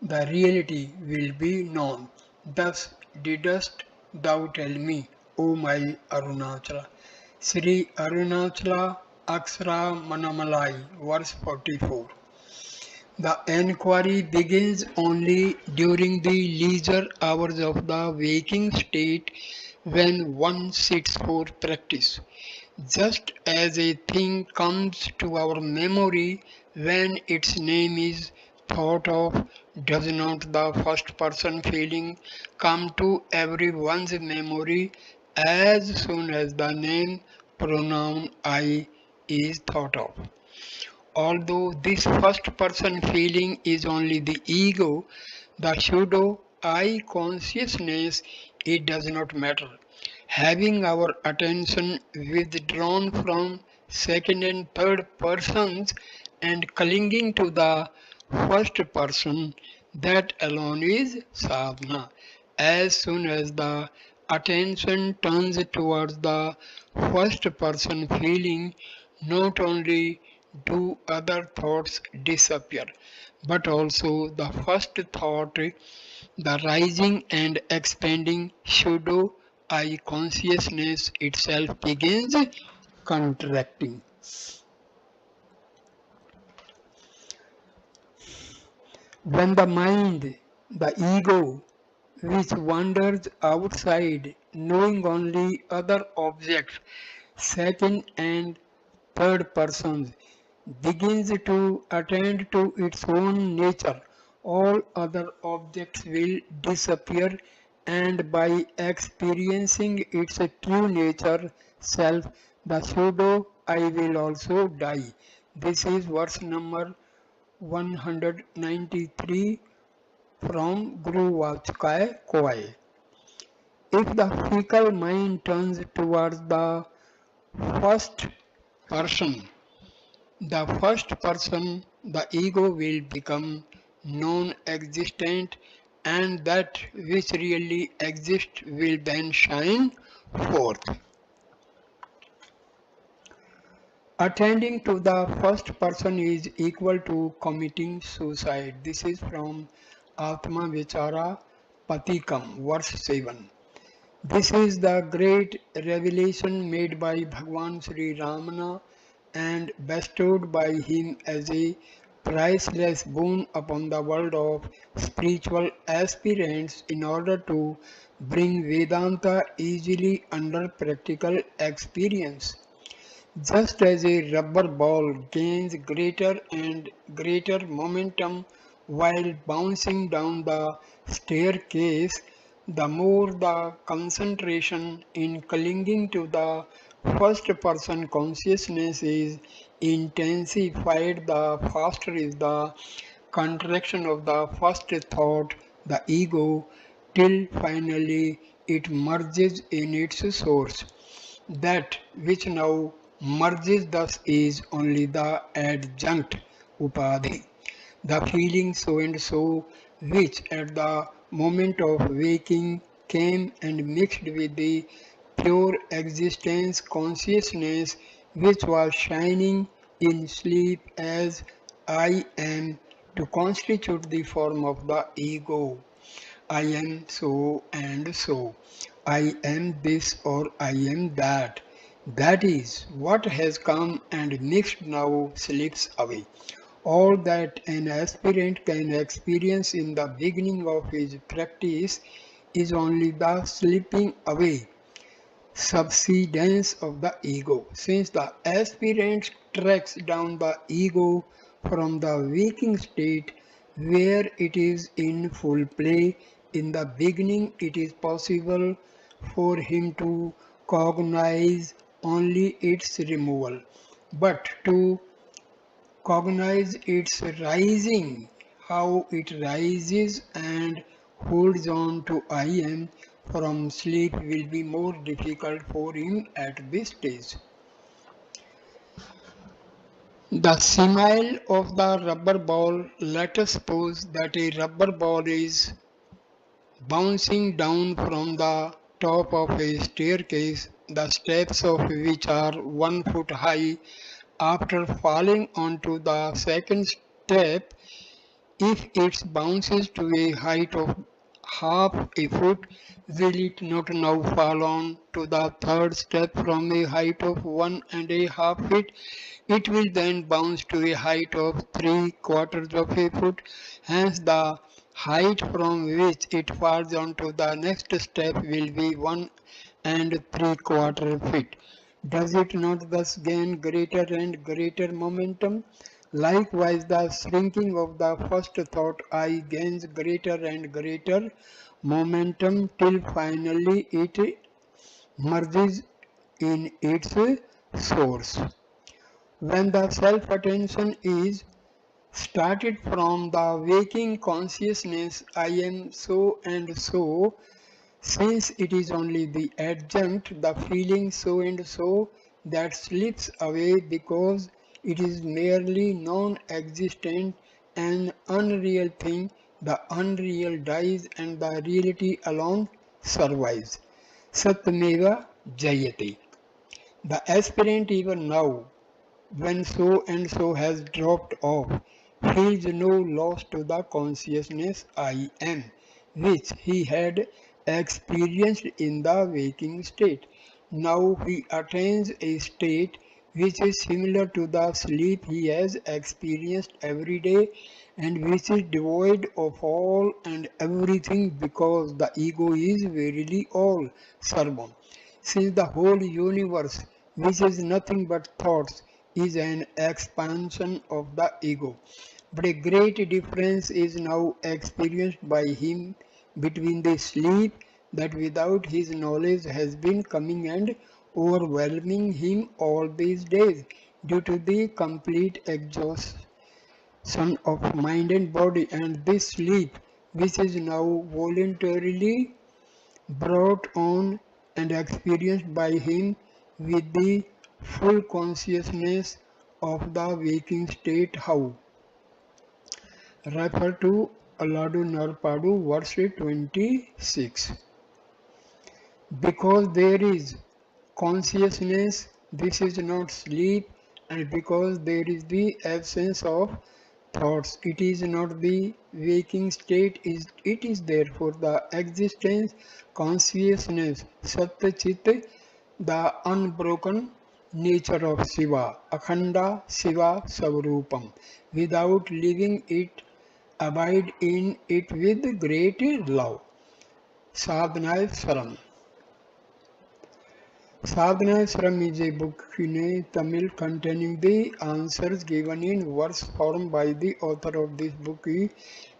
the reality will be known. Thus didst thou tell me, O my Arunachala. Sri Arunachala Aksara Manamalai, verse 44. The enquiry begins only during the leisure hours of the waking state when one sits for practice. Just as a thing comes to our memory when its name is thought of, does not the first person feeling come to everyone's memory as soon as the name pronoun I is thought of? Although this first person feeling is only the ego, the pseudo I consciousness, it does not matter. Having our attention withdrawn from second and third persons and clinging to the first person, that alone is sadhana. As soon as the attention turns towards the first person feeling, not only do other thoughts disappear, but also the first thought, the rising and expanding pseudo I consciousness itself begins contracting. When the mind, the ego, which wanders outside, knowing only other objects, second and third persons, begins to attend to its own nature, all other objects will disappear, and by experiencing its true nature, self, the pseudo I will also die. This is verse number 193 from Guru Vachkaya Koai. If the fickle mind turns towards the first person, the ego will become non-existent, and that which really exists will then shine forth. Attending to the first person is equal to committing suicide. This is from Atma Vichara Patikam, verse 7. This is the great revelation made by Bhagwan Sri Ramana and bestowed by him as a priceless boon upon the world of spiritual aspirants in order to bring Vedanta easily under practical experience. Just as a rubber ball gains greater and greater momentum while bouncing down the staircase, the more the concentration in clinging to the first person consciousness is intensified, the faster is the contraction of the first thought, the ego, till finally it merges in its source. That which now merges thus is only the adjunct upadhi, the feeling so and so, which at the moment of waking came and mixed with the pure existence consciousness which was shining in sleep as I am, to constitute the form of the ego. I am so and so. I am this or I am that. That is what has come and mixed now slips away. All that an aspirant can experience in the beginning of his practice is only the slipping away, subsidence of the ego. Since the aspirant tracks down the ego from the waking state where it is in full play, in the beginning it is possible for him to cognize only its removal, but to cognize its rising, how it rises and holds on to I am from sleep will be more difficult for him at this stage. The simile of the rubber ball, let us suppose that a rubber ball is bouncing down from the top of a staircase, the steps of which are 1 foot high. After falling onto the second step, if it bounces to a half a foot, will it not now fall on to the third step from a height of 1.5 feet? It will then bounce to a height of 3/4 of a foot. Hence, the height from which it falls onto the next step will be 1.75 feet. Does it not thus gain greater and greater momentum? Likewise, the shrinking of the first thought I gains greater and greater momentum till finally it merges in its source. When the self attention is started from the waking consciousness, I am so and so, since it is only the adjunct, the feeling so and so, that slips away because it is merely non existent and unreal thing, the unreal dies and the reality alone survives. Satyameva Jayate. The aspirant even now, when so and so has dropped off, feels no loss to the consciousness I am, which he had experienced in the waking state. Now he attains a state which is similar to the sleep he has experienced every day and which is devoid of all and everything because the ego is verily all servant. Since the whole universe, which is nothing but thoughts, is an expansion of the ego. But a great difference is now experienced by him between the sleep that without his knowledge has been coming and overwhelming him all these days due to the complete exhaustion of mind and body, and this sleep which is now voluntarily brought on and experienced by him with the full consciousness of the waking state. How? Refer to Aladu Narpadu, verse 26. Because there is consciousness, this is not sleep, and because there is the absence of thoughts, it is not the waking state, it is therefore the existence, consciousness, Satya Chit, the unbroken nature of Shiva, Akhanda Shiva Savarupam. Without leaving it, abide in it with great love. Sadhana Saram. Sadhana Saram is a book in Tamil containing the answers given in verse form by the author of this book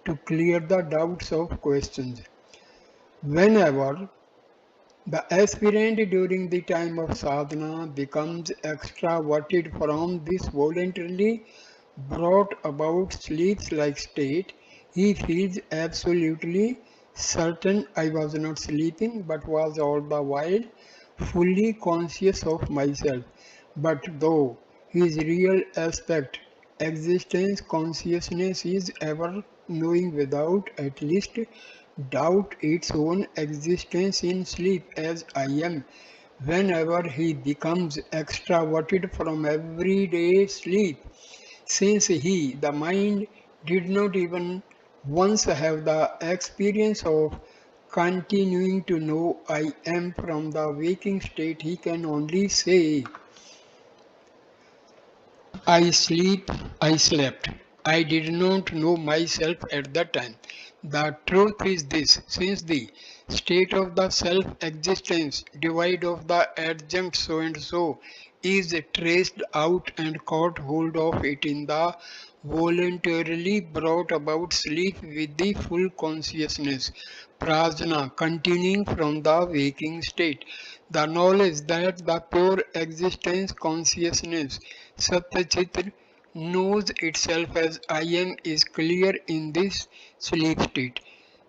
to clear the doubts of questions. Whenever the aspirant during the time of sadhana becomes extraverted from this voluntarily brought about sleep-like state, he feels absolutely certain I was not sleeping but was all the while fully conscious of myself. But though his real aspect, existence, consciousness is ever knowing without at least doubt its own existence in sleep as I am. Whenever he becomes extraverted from everyday sleep, since he, the mind, did not even once have the experience of continuing to know I am from the waking state, he can only say, I slept. I did not know myself at that time. The truth is this, since the state of the self-existence, devoid of the adjunct so and so, is traced out and caught hold of it in the voluntarily brought about sleep with the full consciousness, prajna, continuing from the waking state. The knowledge that the pure existence consciousness, Satyachitra, knows itself as I am is clear in this sleep state.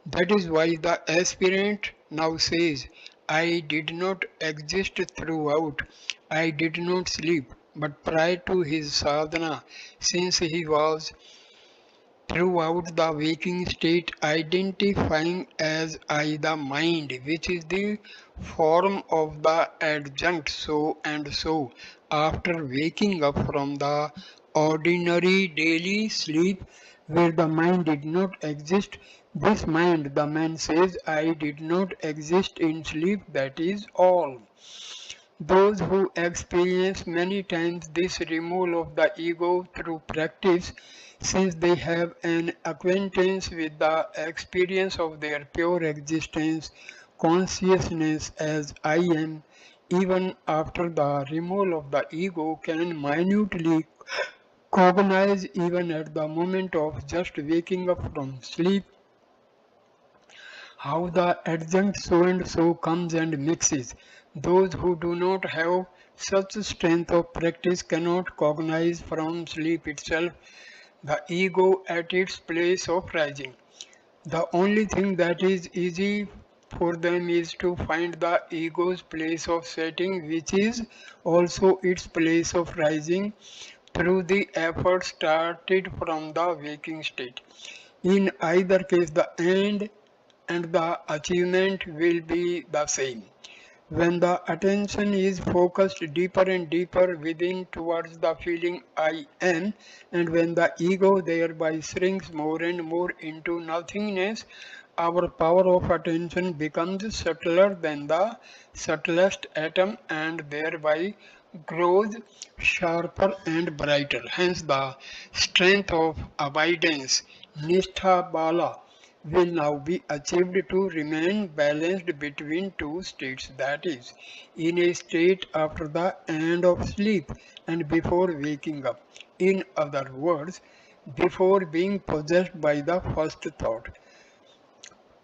That is why the aspirant now says, I did not exist throughout, I did not sleep, but prior to his sadhana, since he was throughout the waking state identifying as I the mind, which is the form of the adjunct so and so. After waking up from the ordinary daily sleep where the mind did not exist, This mind, the man says, I did not exist in sleep, that is all. Those who experience many times this removal of the ego through practice, since they have an acquaintance with the experience of their pure existence, consciousness as I am, even after the removal of the ego, can minutely cognize even at the moment of just waking up from sleep how the adjunct so and so comes and mixes. Those who do not have such strength of practice cannot cognize from sleep itself the ego at its place of rising. The only thing that is easy for them is to find the ego's place of setting, which is also its place of rising through the effort started from the waking state. In either case, the end and the achievement will be the same. When the attention is focused deeper and deeper within towards the feeling I am, and when the ego thereby shrinks more and more into nothingness, our power of attention becomes subtler than the subtlest atom and thereby grows sharper and brighter. Hence, the strength of abidance, Nishtha Bala, will now be achieved to remain balanced between two states, that is, in a state after the end of sleep and before waking up. In other words, before being possessed by the first thought.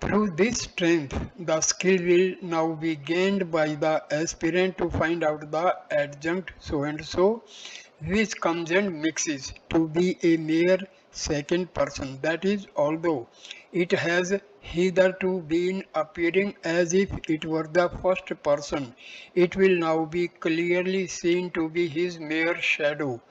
Through this strength, the skill will now be gained by the aspirant to find out the adjunct so and so, which comes and mixes to be a mere second person. That is, although it has hitherto been appearing as if it were the first person, it will now be clearly seen to be his mere shadow,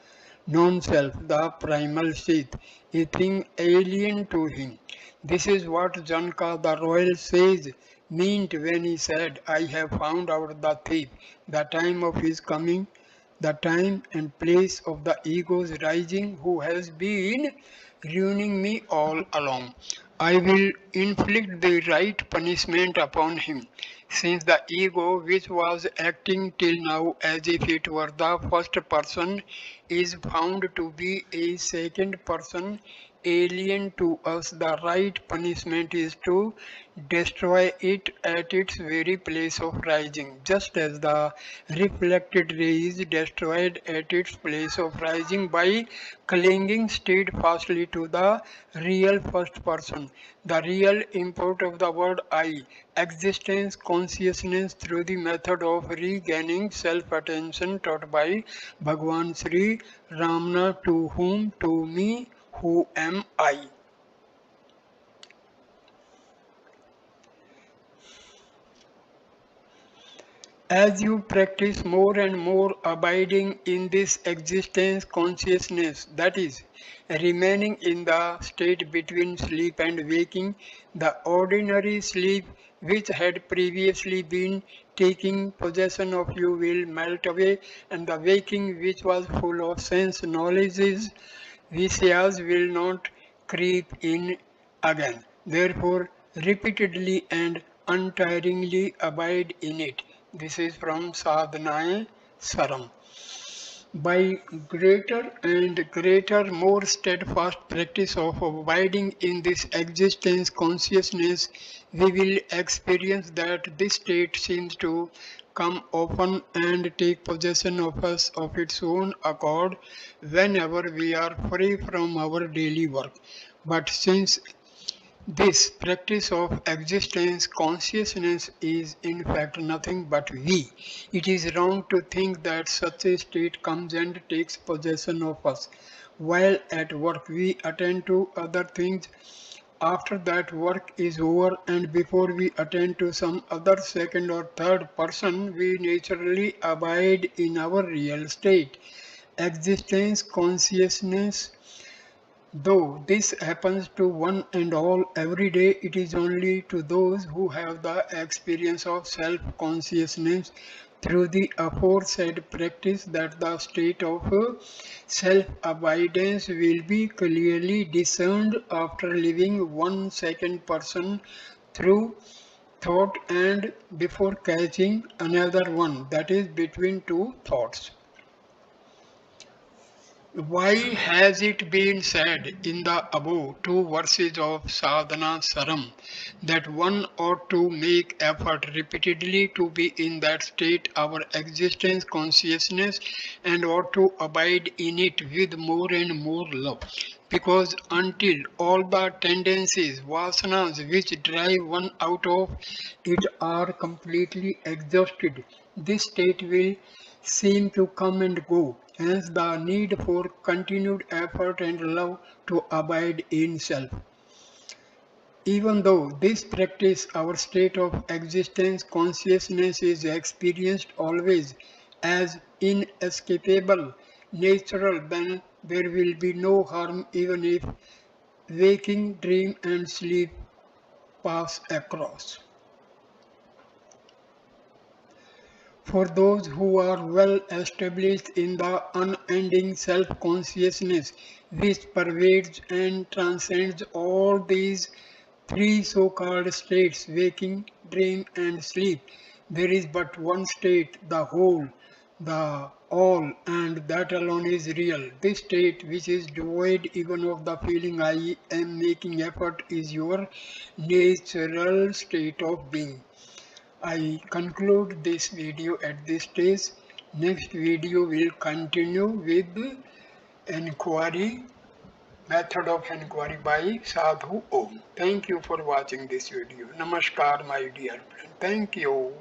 non-self, the primal sheath, a thing alien to him. This is what Janka the royal sage meant when he said, I have found out the thief, the time of his coming, the time and place of the ego's rising who has been ruining me all along. I will inflict the right punishment upon him, since the ego, which was acting till now as if it were the first person, is found to be a second person alien to us. The right punishment is to destroy it at its very place of rising, just as the reflected ray is destroyed at its place of rising by clinging steadfastly to the real first person. The real import of the word I, existence consciousness through the method of regaining self-attention taught by Bhagwan Sri Ramana, to whom, to me, who am I. As you practice more and more abiding in this existence consciousness, that is, remaining in the state between sleep and waking, the ordinary sleep which had previously been taking possession of you will melt away, and the waking which was full of sense knowledges, Visayas will not creep in again. Therefore, repeatedly and untiringly abide in it. This is from Sadhanae Saram. By greater and greater, more steadfast practice of abiding in this existence consciousness, we will experience that this state seems to come often and take possession of us of its own accord whenever we are free from our daily work. But since this practice of existence consciousness is in fact nothing but we, it is wrong to think that such a state comes and takes possession of us. While at work we attend to other things. After that work is over and before we attend to some other second or third person, we naturally abide in our real state. Existence consciousness Though this happens to one and all every day, it is only to those who have the experience of self-consciousness through the aforesaid practice that the state of self-abidance will be clearly discerned after living one second person through thought and before catching another one, that is between two thoughts. Why has it been said in the above two verses of Sadhana Saram that one ought to make effort repeatedly to be in that state, our existence consciousness, and ought to abide in it with more and more love? Because until all the tendencies, vasanas which drive one out of it are completely exhausted, this state will seem to come and go. Hence, the need for continued effort and love to abide in self. Even though this practice, our state of existence, consciousness is experienced always as inescapable, natural, then there will be no harm even if waking, dream, and sleep pass across. For those who are well established in the unending self-consciousness which pervades and transcends all these three so-called states, waking, dream and sleep, there is but one state, the whole, the all, and that alone is real. This state, which is devoid even of the feeling I am making effort, is your natural state of being. I conclude this video at this stage. Next video will continue with Enquiry, method of inquiry by Sadhu Om. Thank you for watching this video. Namaskar my dear friend. Thank you.